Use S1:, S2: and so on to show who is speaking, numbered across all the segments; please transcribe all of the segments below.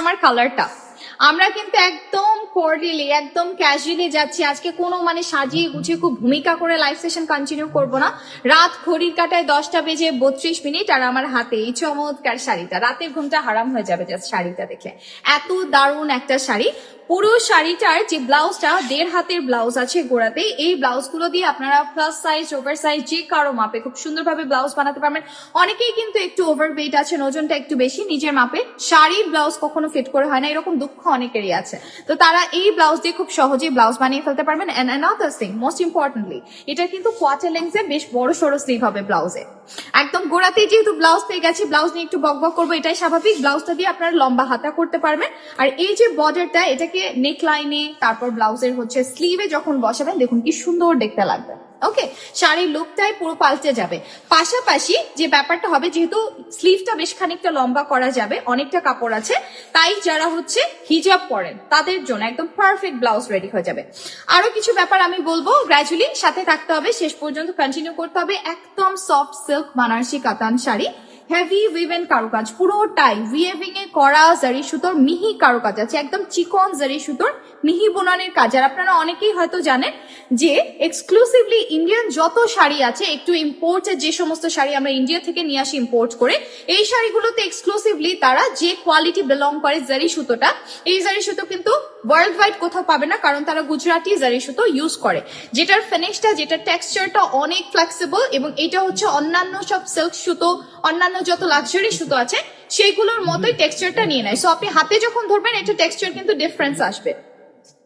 S1: আমার কালারটা। আমরা কিন্তু একদম কর্ডিলি একদম ক্যাজুয়ালি যাচ্ছি আজকে, কোনো মানে সাজিয়ে গুছিয়ে খুব ভূমিকা করে লাইভ সেশন কন্টিনিউ করব না। রাত ঘড়ির কাটায় 10টা বেজে 32 মিনিট, আর আমার হাতে এই চমৎকার শাড়িটা, রাতের ঘুমটা হারাম হয়ে যাবে জাস্ট শাড়িটা দেখে। এত দারুণ একটা শাড়ি। পুরো শাড়িটার যে ব্লাউজটা 1.5 হাতের ব্লাউজ আছে গোড়াতে, এই ব্লাউজগুলো দিয়ে আপনারা প্লাস সাইজ ওভার সাইজ যে কারো মাপে খুব সুন্দরভাবে ব্লাউজ বানাতে পারবেন। অনেকেই কিন্তু একটু ওভারওয়েট আছেন, ওজনটা একটু বেশি, নিজের মাপে শাড়ির ব্লাউজ কখনো ফিট করে হয় না, এরকম দুঃখ অনেকেরই আছে। তো তারা এই ব্লাউজ দিয়ে খুব সহজেই ব্লাউজ বানিয়ে ফেলতে পারবেন। And another thing, most importantly, এটা কিন্তু কোয়ার্টার লেন্থে বেশ বড় সড়ো স্লিভ হবে ব্লাউজে। একদম গোড়াতেই যেহেতু ব্লাউজ পেয়ে গেছি, ব্লাউজ নিয়ে একটু বকবক করবো, এটাই স্বাভাবিক। ব্লাউজটা দিয়ে আপনারা লম্বা হাতা করতে পারবেন। আর এই যে বর্ডারটা, এটাকে নেক লাইনে তারপর ব্লাউজের হচ্ছে স্লিভে যখন বসাবেন, দেখুন কি সুন্দর দেখতে লাগবে। ওকে, শাড়ির লুকটাই পুরো পাল্টে যাবে। পাশাপাশি যে ব্যাপারটা হবে, যেহেতু স্লিভটা বেশ খানিকটা লম্বা করা যাবে, অনেকটা কাপড় আছে, তাই যারা হচ্ছে হিজাব পরেন তাদের জন্য একদম পারফেক্ট ব্লাউজ রেডি হয়ে যাবে। আরো কিছু ব্যাপার আমি বলবো, গ্র্যাজুয়ালি সাথে থাকতে হবে, শেষ পর্যন্ত কন্টিনিউ করতে হবে। একদম সফট সিল্ক বানারসি কাতান শাড়ি, হেভি উইভেন কারুকাজ, পুরোটাই উইভিং এ করা জারি সুতোর মিহি কারুকাজ আছে, একদম চিকন জারি সুতোর মিহি বোনানের কাজ। আর আপনারা অনেকেই হয়তো জানেন যে এক্সক্লুসিভলি ইন্ডিয়ান যত শাড়ি আছে, একটু ইম্পোর্টের যে সমস্ত শাড়ি আমরা ইন্ডিয়া থেকে নিয়ে আসি ইম্পোর্ট করে, এই শাড়িগুলোতে এক্সক্লুসিভলি তারা যে কোয়ালিটি বিলং করে জারি সুতোটা, এই জারি সুতো কিন্তু ওয়ার্ল্ড ওয়াইড কোথাও পাবে না, কারণ তারা গুজরাটি জারি সুতো ইউজ করে, যেটার ফিনিশটা, যেটার টেক্সচারটা অনেক ফ্লেক্সিবল। এবং এটা হচ্ছে অন্যান্য সব সিল্ক সুতো, অন্যান্য যত লাক্সারি সুতো আছে সেইগুলোর মতোই টেক্সচারটা নিয়ে নেয়। সো আপনি হাতে যখন ধরবেন, এটা টেক্সচার কিন্তু ডিফারেন্স আসবে।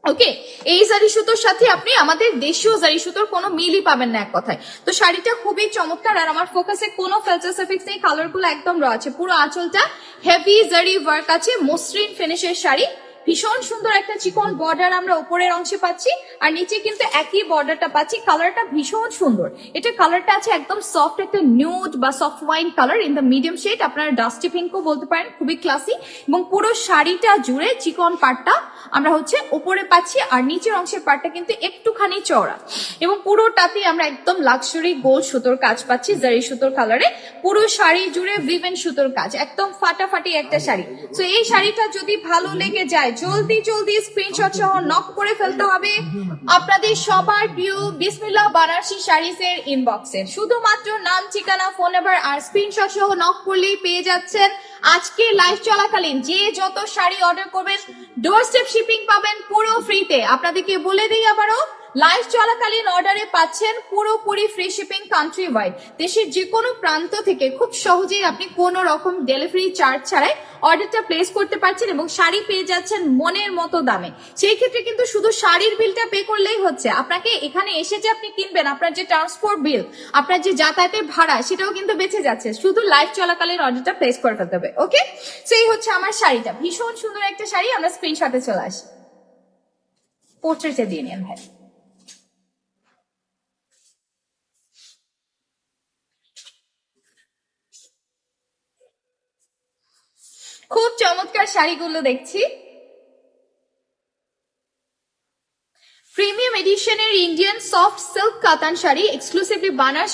S1: ওকে, এই জারি সুতোর সাথে আপনি আমাদের দেশীয় জারি সুতোর কোনো মিলই পাবেন না এক কথায়। তো শাড়িটা খুবই চমৎকার, আর আমার ফোকাসে কোনো ফিল্টার এফেক্টস নেই, কালারগুলো একদম র আছে। পুরো আঁচলটা হেভি জারি ওয়ার্ক আছে, মসৃণ ফিনিশের শাড়ি, ভীষণ সুন্দর একটা চিকন বর্ডার আমরা উপরের অংশে পাচ্ছি, আর নিচে কিন্তু একই বর্ডারটা পাচ্ছি। কালারটা ভীষণ সুন্দর, এটা কালারটা আছে একদম সফট একটা নিউড বা soft wine colour in the medium shade, আপনারা ডাস্টি পিঙ্কও বলতে পারেন, খুবই ক্লাসি। এবং পুরো শাড়িটা জুড়ে চিকন পাটটা আমরা হচ্ছে উপরে পাচ্ছি, আর নিচের অংশের পাটটা কিন্তু একটুখানি চওড়া, এবং পুরোটাতে আমরা একদম লাক্সারি গোল সুতোর কাজ পাচ্ছি জারি সুতোর কালারে। পুরো শাড়ি জুড়ে উইভেন সুতোর কাজ, একদম ফাটাফাটি একটা শাড়ি। তো এই শাড়িটা যদি ভালো লেগে যায়, জলদি জলদি স্ক্রিনশট সহ নক করে ফেলতে হবে আপনাদের সবার প্রিয় বিসমিল্লাহ বানারসি শাড়িজ এর ইনবক্সে। শুধুমাত্র নাম, ঠিকানা, ফোন নাম্বার আর স্ক্রিনশট সহ নক করলেই পেয়ে যাচ্ছেন আজকে লাইভ চলাকালীন যে যত শাড়ি অর্ডার করবেন, ডোর স্টেপ শিপিং পাবেন পুরো ফ্রিতে। আপনাদেরকে বলে দিই আবারও, লাইভ চলাকালীন অর্ডারে পাচ্ছেন পুরোপুরি ফ্রি শিপিং কান্ট্রি ওয়াইড। দেশের যে কোনো প্রান্ত থেকে খুব সহজেই আপনি কোনো রকম ডেলিভারি চার্জ ছাড়াই অর্ডারটা প্লেস করতে পারছেন, এবং শাড়ি পেয়ে যাচ্ছেন মনের মতো দামে। সেই ক্ষেত্রে কিন্তু শুধু শাড়ির বিলটা পে করলেই হচ্ছে, আপনাকে এখানে এসে যে আপনি কিনবেন, আপনার যে ট্রান্সপোর্ট বিল, আপনার যে যাতায়াতের ভাড়া, সেটাও কিন্তু বেঁচে যাচ্ছে। শুধু লাইভ চলাকালীন অর্ডারটা প্লেস করে ফেলতে হবে। ওকে, সেই হচ্ছে আমার শাড়িটা, ভীষণ সুন্দর একটা শাড়ি। আমরা স্ক্রিনশটে চলে আসি, পোর্ট্রেটে দিয়ে নিন ভাই। খুব চমৎকার শাড়িগুলো দেখছি, প্রিমিয়াম এডিশনের ইন্ডিয়ান সফট সিল্ক কাতান শাড়ি, এক্সক্লুসিভলি বানারসি